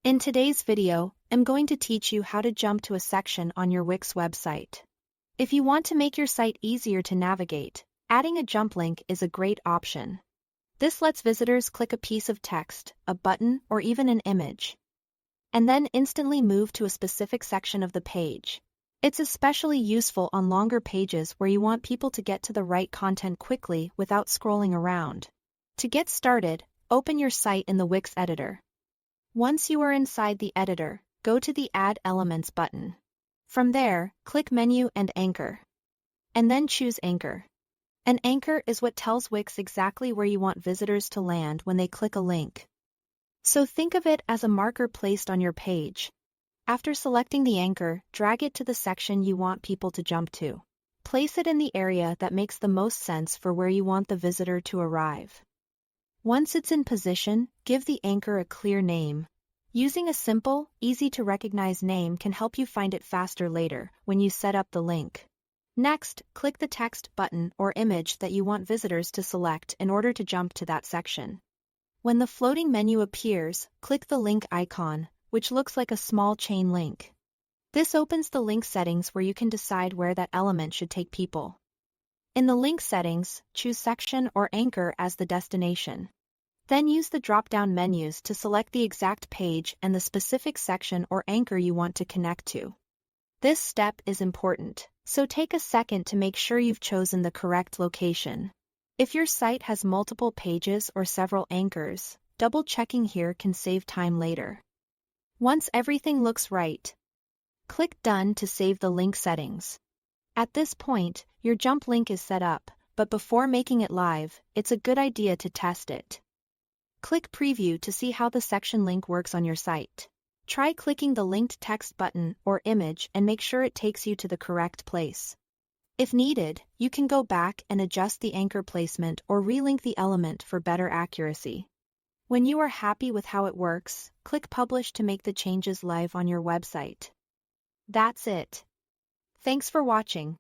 In today's video, I'm going to teach you how to jump to a section on your Wix website. If you want to make your site easier to navigate, adding a jump link is a great option. This lets visitors click a piece of text, a button, or even an image, and then instantly move to a specific section of the page. It's especially useful on longer pages where you want people to get to the right content quickly without scrolling around. To get started, open your site in the Wix editor. Once you are inside the editor, go to the Add Elements button. From there, click Menu and Anchor. And then choose Anchor. An anchor is what tells Wix exactly where you want visitors to land when they click a link. So think of it as a marker placed on your page. After selecting the anchor, drag it to the section you want people to jump to. Place it in the area that makes the most sense for where you want the visitor to arrive. Once it's in position, give the anchor a clear name. Using a simple, easy-to-recognize name can help you find it faster later when you set up the link. Next, click the text button or image that you want visitors to select in order to jump to that section. When the floating menu appears, click the link icon, which looks like a small chain link. This opens the link settings where you can decide where that element should take people. In the link settings, choose Section or Anchor as the destination. Then use the drop-down menus to select the exact page and the specific section or anchor you want to connect to. This step is important, so take a second to make sure you've chosen the correct location. If your site has multiple pages or several anchors, double-checking here can save time later. Once everything looks right, click Done to save the link settings. At this point, your jump link is set up, but before making it live, it's a good idea to test it. Click Preview to see how the section link works on your site. Try clicking the linked text button or image and make sure it takes you to the correct place. If needed, you can go back and adjust the anchor placement or relink the element for better accuracy. When you are happy with how it works, click Publish to make the changes live on your website. That's it. Thanks for watching.